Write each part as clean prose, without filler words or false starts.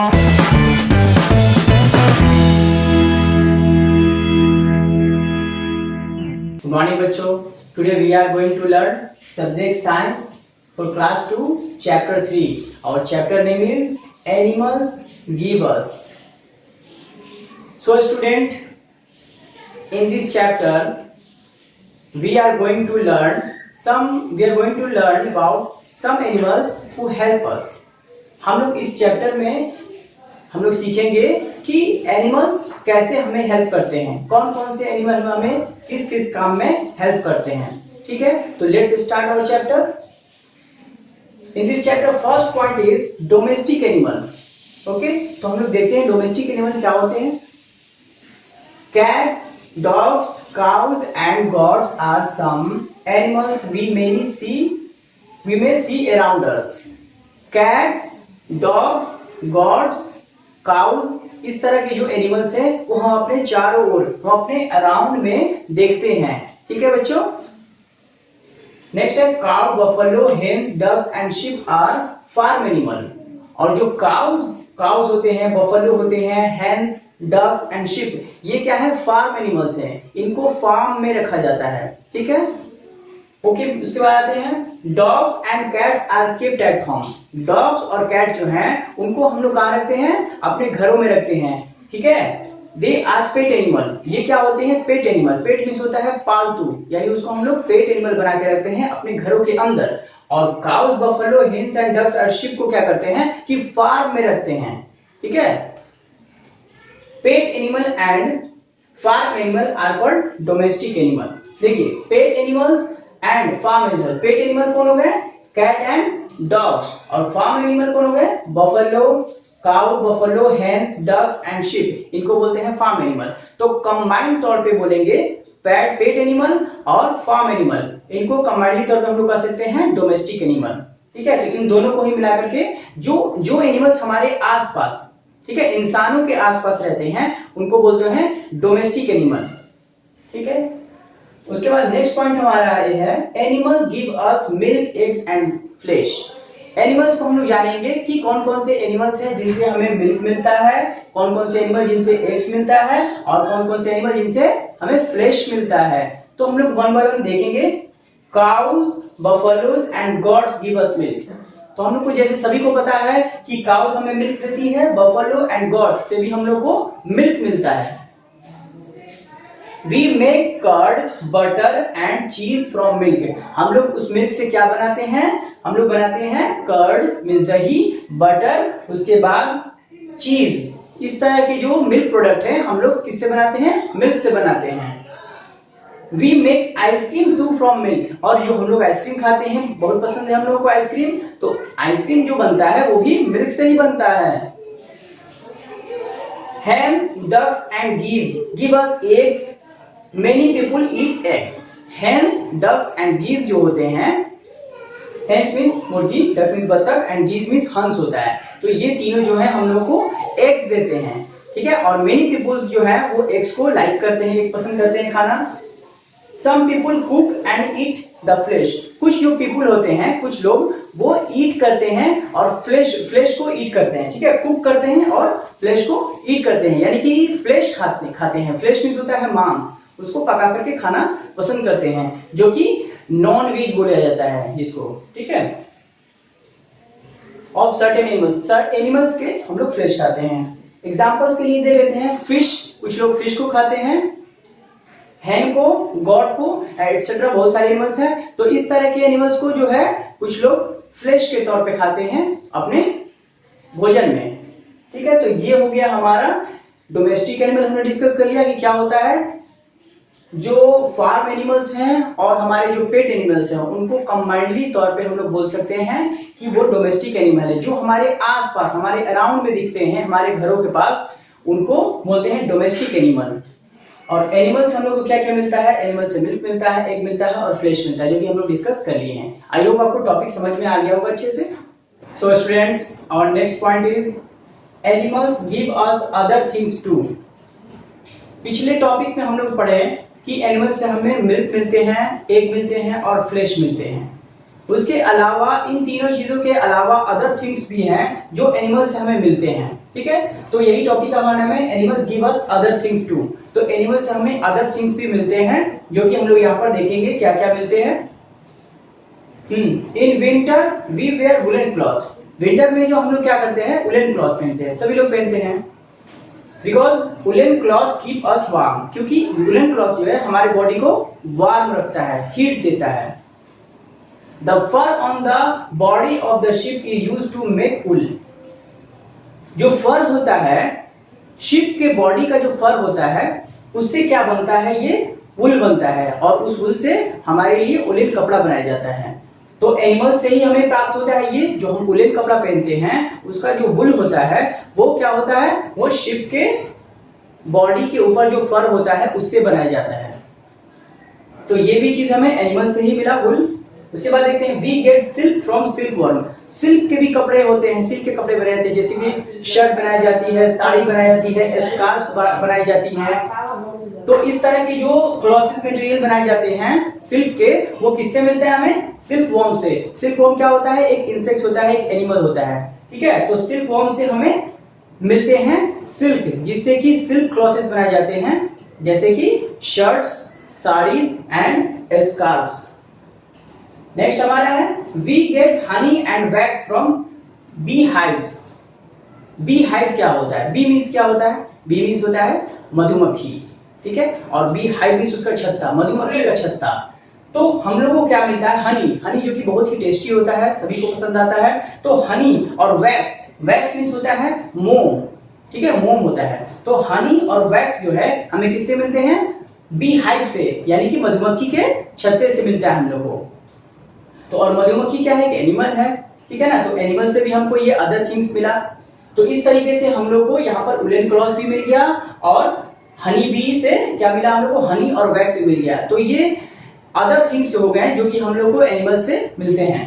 Good morning बच्चों. Today we are going to learn subject science for class 2 chapter 3. Our chapter name is Animals Give Us. So student, in this chapter we are going to learn about some animals who help us. हम लोग इस chapter में हम लोग सीखेंगे कि animals कैसे हमें हेल्प करते हैं, कौन कौन से एनिमल हमें किस किस काम में हेल्प करते हैं. ठीक है, तो let's start our chapter. In this chapter first point is domestic animal. Okay, तो हम लोग देखते हैं डोमेस्टिक एनिमल क्या होते हैं. Cats, dogs, cows and goats are some animals we may see around us. Cats, dogs, goats, cows, इस तरह के जो एनिमल्स हैं वो हम अपने चारों ओर, हम अपने अराउंड में देखते हैं. ठीक है बच्चों. नेक्स्ट है cow, buffalo, hens, ducks and sheep are farm animal. और जो काउज होते हैं, बफेलो होते हैं, हेन्स, डक्स एंड शिप, ये क्या है, फार्म एनिमल्स हैं. इनको फार्म में रखा जाता है. ठीक है. ओके, उसके बाद आते हैं dogs and cats are kept at home. Dogs और कैट जो हैं उनको हम लोग कहाँ रखते हैं, अपने घरों में रखते हैं. ठीक है. They are pet animal. ये क्या होते हैं, पेट एनिमल. पेट मीन्स होता है पालतू, यानी उसको हम लोग पेट एनिमल बना के रखते हैं अपने घरों के अंदर. और cows, buffalo, hens and ducks और शिप को क्या करते हैं कि फार्म में रखते हैं. ठीक है. Pet animal and farm animal are called domestic animal. देखिए, pet animals and farm animal. Pet animal कौन हो गए, कैट एंड डॉग्स. और फार्म एनिमल कौन हो गए, buffalo, cow, buffalo, hens, ducks and sheep. इनको बोलते हैं फार्म एनिमल. तो कंबाइंड तौर पे बोलेंगे पेट एनिमल और फार्म एनिमल. इनको कंबाइंड तौर पे हम लोग कह सकते हैं डोमेस्टिक एनिमल. ठीक है. तो इन दोनों को ही मिलाकर के जो एनिमल्स हमारे आसपास, ठीक है, इंसानों के आसपास रहते हैं, उनको बोलते हैं डोमेस्टिक एनिमल. ठीक है. उसके बाद नेक्स्ट पॉइंट हमारा ये है animal give us milk, eggs and flesh. Animals को हम लोग जानेंगे कि कौन कौन से एनिमल्स हैं जिनसे हमें मिल्क मिलता है, कौन कौन से एनिमल जिनसे एग्स मिलता है, और कौन कौन से एनिमल जिनसे हमें फ्लेश मिलता है. तो हम लोग वन बाय वन देखेंगे. Cows, buffaloes and goats give us milk. तो हम लोग को जैसे सभी को पता है कि काउज हमें मिल्क देती है, बफेलो एंड गॉड से भी हम लोग को मिल्क मिलता है. We make curd, butter and cheese from milk. हम लोग उस मिल्क से क्या बनाते हैं, हम लोग बनाते हैं कर्ड मीन्स दही, बटर, उसके बाद चीज. इस तरह के जो मिल्क प्रोडक्ट है हम लोग किससे बनाते हैं, मिल्क से बनाते हैं. We make ice cream too from milk. और जो हम लोग आइसक्रीम खाते हैं, बहुत पसंद है हम लोगों को आइसक्रीम, तो आइसक्रीम जो बनता है वो भी मिल्क से ही बनता है. Hens, ducks and geese give us eggs. Many people eat eggs. Hens, ducks and geese जो होते हैं, hens means मुर्गी, duck means बत्तख and geese means हंस होता है. तो ये तीनों जो है हम लोग को eggs देते हैं. ठीक है. और many people जो है वो eggs को लाइक करते हैं, पसंद करते हैं खाना. Some people cook and eat the flesh. कुछ जो people होते हैं, कुछ लोग वो ईट करते हैं और फ्लेश को ईट करते हैं. ठीक है. कुक करते हैं और फ्लेश को ईट करते हैं, यानी कि फ्लेश खाते हैं. फ्लेश मीन्स होता है मांस, उसको पका करके खाना पसंद करते हैं, जो कि नॉन वेज बोला जाता है जिसको. ठीक है. ऑफ सर्टेन एनिमल्स के हम लोग फ्लेश खाते हैं. एग्जांपल्स के लिए दे लेते हैं. फिश, कुछ लोग फिश को खाते हैं, हैन को, गॉड को, एटसेट्रा, बहुत सारे एनिमल्स हैं. तो इस तरह के एनिमल्स को जो है कुछ लोग फ्लेश के तौर पे खाते हैं अपने भोजन में. ठीक है. तो ये हो गया हमारा डोमेस्टिक एनिमल. हमने डिस्कस कर लिया कि क्या होता है. जो फार्म एनिमल्स हैं और हमारे जो पेट एनिमल्स हैं उनको कंबाइंडली तौर पे हम लोग बोल सकते हैं कि वो डोमेस्टिक एनिमल है. जो हमारे आसपास, हमारे अराउंड में दिखते हैं, हमारे घरों के पास, उनको बोलते हैं डोमेस्टिक एनिमल. और एनिमल्स हम लोग को क्या क्या मिलता है, एनिमल से मिल्क मिलता है, एग मिलता है और फ्लेश मिलता है, जो कि हम लोग डिस्कस कर लिए हैं. आई होप आपको टॉपिक समझ में आ गया होगा अच्छे से. So students, our next point is animals give us other things too. पिछले टॉपिक में हम लोग पढ़े कि एनिमल से हमें मिल्क मिलते हैं, एग मिलते हैं और फ्लेश मिलते हैं. उसके अलावा इन तीनों चीजों के अलावा अदर थिंग्स भी हैं जो एनिमल्स से हमें मिलते हैं, ठीक है। तो यही टॉपिक हमारा नाम है animals give us other things too. तो एनिमल्स से हमें अदर थिंग्स भी मिलते हैं जो कि हम लोग यहाँ पर देखेंगे क्या क्या मिलते हैं। In winter we wear woollen cloth. Winter में जो हम लोग क्या करते हैं, वुलन क्लॉथ पहनते हैं, सभी लोग पहनते हैं। Because woollen cloth keep us warm, क्योंकि वुलन क्लॉथ जो है हमारे बॉडी को वार्म रखता है, हीट देता है। The fur on the body of the sheep is used to make wool. जो फर होता है, शिप के बॉडी का जो फर होता है उससे क्या बनता है, ये वुल बनता है और उस वुल से हमारे लिए वुलन कपड़ा बनाया जाता है। तो एनिमल से ही हमें प्राप्त होता है ये जो हम वुलन कपड़ा पहनते हैं, उसका जो वुल होता है वो क्या होता है, वो शिप के बॉडी के ऊपर जो फर होता है उससे बनाया जाता है। तो ये भी चीज हमें एनिमल से ही मिला, वुल। उसके बाद देखते हैं we get silk from silkworm. Silk के भी कपड़े होते हैं, सिल्क के कपड़े बनाए जाते हैं, जैसे कि शर्ट बनाई जाती है, साड़ी बनाई जाती है, स्कार्फ्स बनाई जाती हैं। तो इस तरह की जो क्लॉथ्स मटेरियल बनाए जाते हैं सिल्क के, वो किससे मिलते हैं हमें, सिल्क वॉर्म से। सिल्क वॉर्म क्या होता है, एक इंसेक्ट होता है, एक एनिमल होता है, ठीक है। तो सिल्क वॉर्म से हमें मिलते हैं सिल्क, जिससे कि सिल्क क्लॉथ्स बनाए जाते हैं, जैसे कि shirts, saris and scarfs. Next हमारा है we get honey and wax from beehives. Beehive क्या होता है, बी मीन्स क्या होता है, बी मीन्स होता है मधुमक्खी, ठीक है, और बी हाइव मीन्स उसका छत्ता, मधुमक्खी का छत्ता। तो हम लोगों को क्या मिलता है, हनी। हनी जो कि बहुत ही टेस्टी होता है, सभी को पसंद आता है। तो हनी और वैक्स, वैक्स मीन्स होता है मोम, ठीक है, मोम होता है। तो हनी और वैक्स जो है हमें किससे मिलते हैं, बी हाइव से, यानी कि मधुमक्खी के छत्ते से मिलता है हम लोग को। तो और मधुमक्खी क्या है, एक एनिमल है, ठीक है ना। तो एनिमल से भी हमको ये अदर थिंग्स मिला। तो इस तरीके से हम लोग को यहाँ पर वुलन क्लॉथ भी मिल गया और हनी बी से क्या मिला, हम लोग को हनी और वैक्स भी मिल गया। तो ये अदर थिंग्स जो हो गए जो कि हम लोग को एनिमल से मिलते हैं।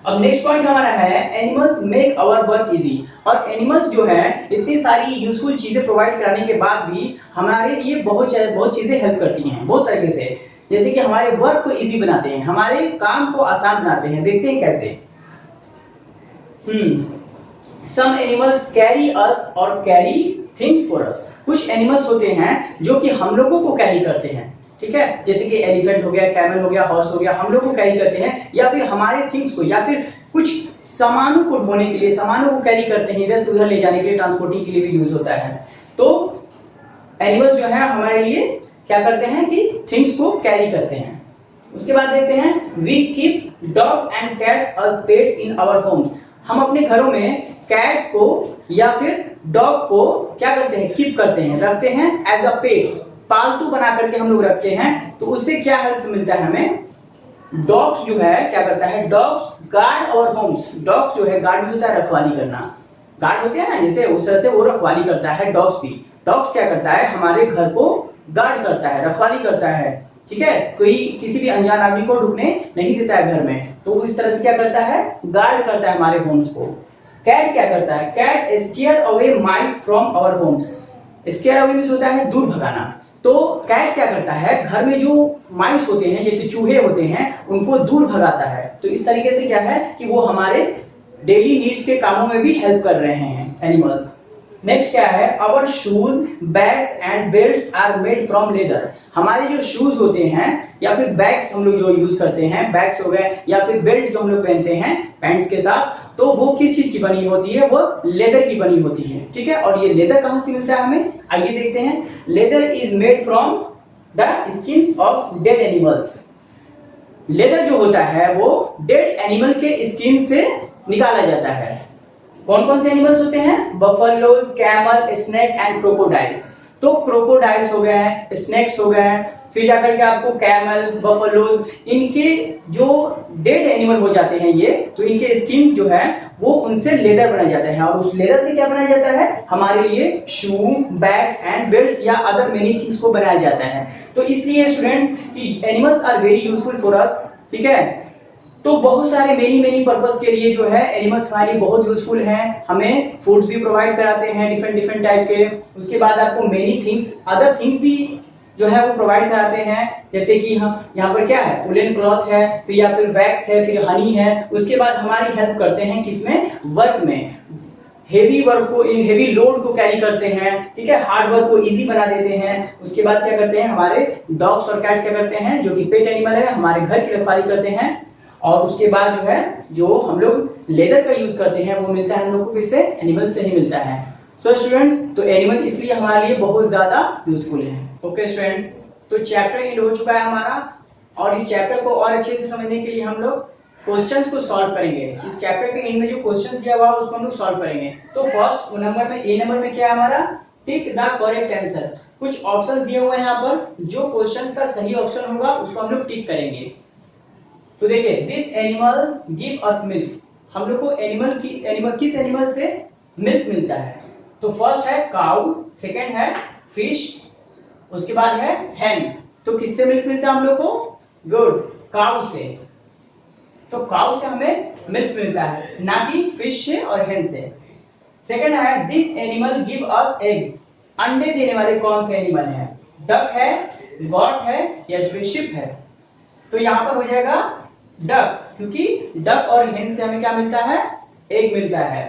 अब नेक्स्ट पॉइंट हमारा है animals make our work easy. और एनिमल्स जो है इतनी सारी यूजफुल चीजें प्रोवाइड कराने के बाद भी हमारे लिए बहुत चीजें हेल्प करती हैं, बहुत तरीके से। जैसे कि हमारे वर्क को इजी बनाते हैं, हमारे काम को आसान बनाते हैं। देखते हैं कैसे। सम एनिमल्स कैरी अस और कैरी थिंग्स फॉर अस। कुछ एनिमल्स होते हैं जो कि हम लोगों को कैरी करते हैं, ठीक है, जैसे कि एलिफेंट हो गया, कैमल हो गया, हॉर्स हो गया, हम लोग को कैरी करते हैं, या फिर हमारे थिंग्स को, या फिर कुछ सामानों को ढोने के लिए, सामानों को कैरी करते हैं, इधर से उधर ले जाने के लिए, ट्रांसपोर्टिंग के लिए भी यूज होता है। तो एनिमल्स जो है हमारे लिए क्या करते हैं कि थिंग्स को कैरी करते हैं। उसके बाद देखते हैं we keep dog and cats as pets in our homes. हम अपने घरों में कैट्स को या फिर डॉग को क्या करते हैं, कीप करते हैं, रखते हैं एज अ पेट, पालतू बना करके हम लोग रखते हैं। तो उससे क्या हेल्प मिलता है हमें, डॉग्स जो है क्या करता है, dogs guard our homes. Dogs जो है गार्ड होता है, रखवाली करना, गार्ड होते हैं ना, जैसे उस तरह से वो रखवाली करता है डॉग्स भी। डॉग्स क्या करता है, हमारे घर को गार्ड करता है, रखवाली करता है, ठीक है, कोई किसी भी अनजान आदमी को ढुकने नहीं देता है घर में। तो इस तरह से क्या करता है, गार्ड करता है हमारे होम्स को। कैट क्या करता है, cat scare away mice from our homes. Scare away means होता है दूर भगाना। तो कैट क्या करता है, घर में जो माइस होते हैं, जैसे चूहे होते हैं, उनको दूर भगाता है। तो इस तरीके से क्या है कि वो हमारे डेली नीड्स के कामों में भी हेल्प कर रहे हैं एनिमल्स। नेक्स्ट क्या है, our shoes, bags and belts are made from leather. हमारे जो शूज होते हैं या फिर बैग्स हम लोग जो यूज करते हैं, बैग्स हो गए, या फिर बेल्ट जो हम लोग पहनते हैं पैंट्स के साथ, तो वो किस चीज की बनी होती है, वो लेदर की बनी होती है, ठीक है। और ये लेदर कहां से मिलता है हमें, आइए देखते हैं। Leather is made from the skins of dead animals. Leather जो होता है वो डेड एनिमल के स्किन से निकाला जाता है। कौन कौन से एनिमल्स होते हैं, buffaloes, camel, snake and crocodiles. तो क्रोकोडाइल्स हो गए, स्नेक्स हो गए, फिर जाकर के आपको कैमल, बफलोज, इनके जो डेड एनिमल हो जाते हैं ये, तो इनके स्किन जो है वो उनसे लेदर बनाया जाता है। और उस लेदर से क्या बनाया जाता है, हमारे लिए शू, बैग्स एंड बेल्ट्स या अदर मेनी थिंग्स को बनाया जाता है। तो इसलिए स्टूडेंट्स कि animals are very useful for us, ठीक है। तो बहुत सारे मेनी पर्पस के लिए जो है एनिमल्स हमारे लिए बहुत यूजफुल हैं। हमें फूड्स भी प्रोवाइड कराते हैं डिफरेंट टाइप के। उसके बाद आपको मेनी थिंग्स, अदर थिंग्स भी जो है वो प्रोवाइड कराते हैं। जैसे कि हम यहाँ पर क्या है, वुलन क्लॉथ है, फिर या फिर वैक्स है, फिर हनी है। उसके बाद हमारी हेल्प करते हैं किसमें, वर्क में, हेवी वर्क को, हेवी लोड को कैरी करते हैं, ठीक है, हार्ड वर्क को इजी बना देते हैं। उसके बाद क्या करते हैं, हमारे डॉग्स और कैट्स क्या करते हैं, जो कि पेट एनिमल है, हमारे घर की रखवाली करते हैं। और उसके बाद जो है, जो हम लोग लेदर का यूज करते हैं, वो मिलता है हम लोग को किससे, एनिमल से ही मिलता है। सो स्टूडेंट्स, तो एनिमल इसलिए हमारे लिए बहुत ज्यादा यूजफुल है। ओके स्टूडेंट्स, तो चैप्टर एंड हो चुका है हमारा, और इस चैप्टर को और अच्छे से समझने के लिए हम लोग क्वेश्चंस को सॉल्व करेंगे। इस चैप्टर के एंड में जो क्वेश्चन दिया हुआ है उसको हम लोग सॉल्व करेंगे। तो फर्स्ट नंबर में, ए नंबर में क्या है हमारा, टिक द करेक्ट आंसर। कुछ ऑप्शंस दिए हुए हैं यहाँ पर, जो क्वेश्चंस का सही ऑप्शन होगा उसको हम लोग टिक करेंगे। तो देखिए, this animal give us milk, हम लोग को एनिमल किस एनिमल से मिल्क मिलता है। तो फर्स्ट है काउ, सेकंड है फिश, उसके बाद है हैन। तो किससे मिल्क मिलता है हम लोग को, गुड, काउ से। तो काउ से हमें मिल्क मिलता है, ना कि फिश से और हेन से। सेकंड है this animal give us egg, अंडे देने वाले कौन से एनिमल है, डक है, गॉट है, या फिर शिप है। तो यहां पर हो जाएगा डक, क्योंकि डक और हेन से हमें क्या मिलता है, एग मिलता है,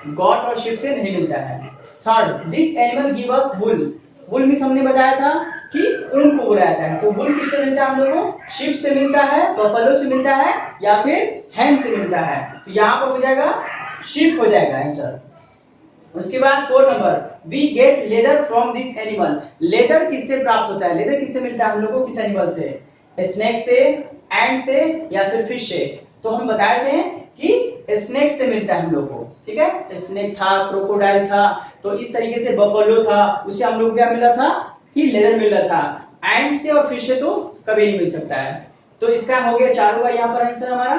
गॉट और शिप से नहीं मिलता है। Third, this animal give us wool, wool means हमने बताया था कि ऊन को बुलाया जाता है। तो वुल किससे मिलता है हम लोगों को, शिप से मिलता है, बफलो से मिलता है, या फिर हैन से मिलता है। तो यहाँ पर हो जाएगा शिप हो जाएगा आंसर। उसके बाद 4 number, we get leather from this animal, leather किससे प्राप्त होता है, लेदर किससे मिलता है हम लोगों को, किस एनिमल से, स्नेक से, एंट से, या फिर फिश से। तो हम बताए थे कि स्नेक से मिलता है हम लोग को, ठीक है, स्नेक था, क्रोकोडाइल था, तो इस तरीके से बफलो था, उससे हम लोग को क्या मिल रहा था, कि लेदर मिल रहा था। एंट से और फिश से तो कभी नहीं मिल सकता है। तो इसका हो गया चारों का यहाँ पर आंसर हमारा,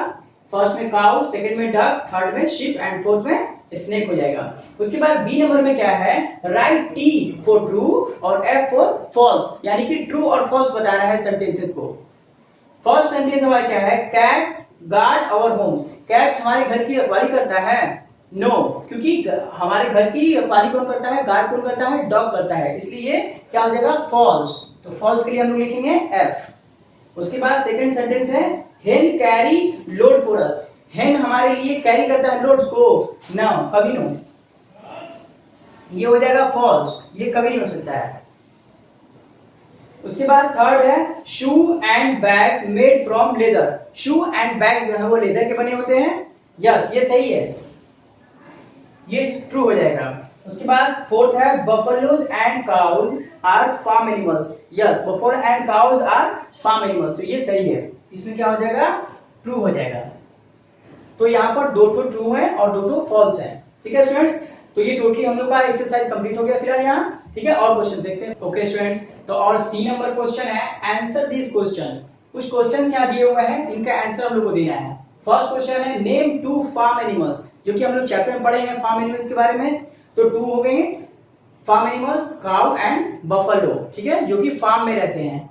फर्स्ट में काउ, सेकंड में डक, थर्ड में शिप, एंड फोर्थ में स्नेक हो जाएगा। उसके बाद बी नंबर में क्या है, राइट टी फॉर ट्रू और एफ फॉर फॉल्स, यानी कि ट्रू और फॉल्स बताना है सेंटेंसेस को। फर्स्ट सेंटेंस हमारा क्या है, cats guard our homes, cats हमारे घर की रखवाली करता है, नो क्योंकि हमारे घर की रखवाली कौन करता है, गार्ड कौन करता है, डॉग करता है, इसलिए क्या हो जाएगा, फॉल्स। तो फॉल्स के लिए हम लोग लिखेंगे एफ। उसके बाद सेकंड सेंटेंस है, हेन कैरी लोड फॉर अस, हेन हमारे लिए कैरी करता है लोड्स को, नो, कभी नो, ये हो जाएगा फॉल्स, ये कभी नहीं हो सकता है। उसके बाद थर्ड है, shoe and bags made from leather, shoe and bag जो है वो लेदर के बने होते हैं, यस ये सही है, ये ट्रू हो जाएगा। उसके बाद फोर्थ है, buffaloes and cows are farm animals, yes buffalo and cows are farm animals, तो ये सही है, इसमें क्या हो जाएगा, ट्रू हो जाएगा। तो यहाँ पर 2 ट्रू है और 2 फॉल्स है, ठीक है स्टूडेंट्स। तो ये टोटली हम लोग का एक्सरसाइज कंप्लीट हो गया फिलहाल यहाँ, ठीक है। और क्वेश्चन देखते हैं। ओके स्टूडेंट्स, तो और सी नंबर क्वेश्चन है, आंसर दिस क्वेश्चन। कुछ क्वेश्चंस यहाँ दिए हुए हैं, इनका आंसर हम लोग को देना है। फर्स्ट क्वेश्चन है, नेम 2 फार्म एनिमल्स, जो कि हम लोग चैप्टर में पढ़े हैं फार्म एनिमल्स के बारे में। तो 2 हो गए farm animals, cow and buffalo, ठीक है, जो कि फार्म में रहते हैं।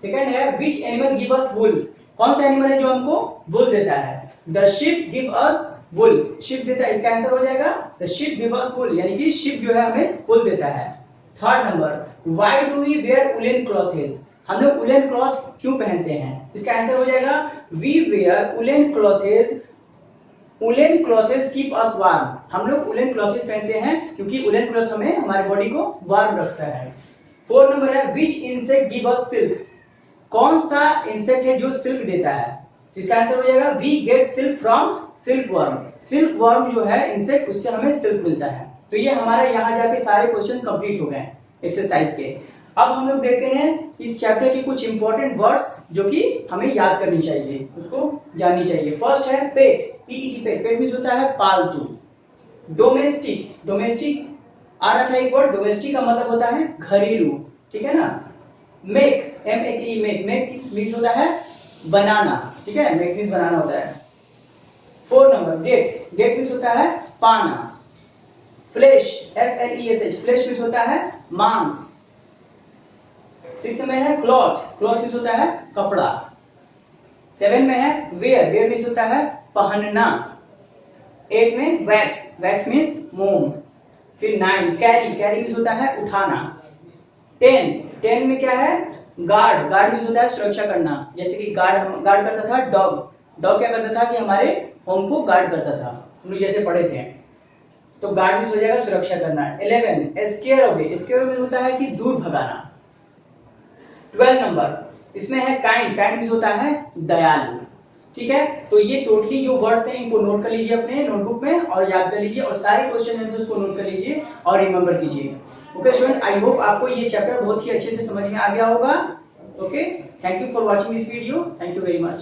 सेकंड है, विच एनिमल गिव अस वुल, कौन सा एनिमल है जो हमको वुल देता है, the sheep give us wool, sheep देता है, इसका आंसर हो जाएगा the sheep give us wool, यानी कि शिप जो है हमें वुल देता है। Third number, why do we wear woollen clothes, हम लोग वुलन क्लॉथ क्यों पहनते हैं, इसका आंसर हो जाएगा we wear woollen clothes, woollen clothes keep us warm, हम लोग वुलन क्लॉथेस पहनते हैं क्योंकि वुलन क्लॉथ हमें हमारी बॉडी को वार्म रखता है। फोर्थ नंबर है, विच इंसेक्ट गिव अस सिल्क, कौन सा इंसेक्ट है जो सिल्क देता है, इसका आंसर हो जाएगा we get silk from silkworm, silkworm जो है इंसेक्ट, उससे हमें सिल्क मिलता है। तो ये हमारे यहाँ जाके सारे क्वेश्चंस कंप्लीट हो गए एक्सरसाइज के। अब हम लोग देखते हैं इस चैप्टर के कुछ इंपॉर्टेंट वर्ड्स जो कि हमें याद करनी चाहिए, उसको जाननी चाहिए। फर्स्ट है पेट, पीईटी पेट, पेट मींस होता है पालतू। डोमेस्टिक, डोमेस्टिक आ रहा था एक वर्ड, डोमेस्टिक का मतलब होता है घरेलू, ठीक है ना। Make, MEK, make, make means होता है बनाना, ठीक है, मेक मींस बनाना होता है। 4 नंबर, गेट, गेट मींस होता है पाना। फ्लेश, FLESH, फ्लेश मींस होता है मांस। 6 में है क्लॉथ, क्लॉथ मींस होता है कपड़ा। 7 में है वेयर, वेयर मींस होता है पहनना। 8 में वैक्स, वैक्स मींस मोम। फिर 9 कैरी, कैरी मींस होता है उठाना। 10 में क्या है, गार्ड, गार्ड यूज होता है सुरक्षा करना, जैसे कि गार्ड करता था डॉग, डॉग क्या करता था कि हमारे होम को गार्ड करता था, हम लोग जैसे पढ़े थे। तो गार्ड यूज हो जाएगा सुरक्षा करना। 11 स्केयर, स्केयर मीन होता है कि दूर भगाना। 12 नंबर इसमें है काइंड, काइंड मीन होता है दयालु। ठीक है, तो ये टोटली जो वर्ड्स हैं इनको नोट कर लीजिए अपने नोटबुक में और याद कर लीजिए और सारे क्वेश्चन आंसर्स को नोट कर लीजिए और रिमेंबर कीजिए। ओके स्टूडेंट, आई होप आपको ये चैप्टर बहुत ही अच्छे से समझ में आ गया होगा। Okay, thank you for watching this video, thank you very much.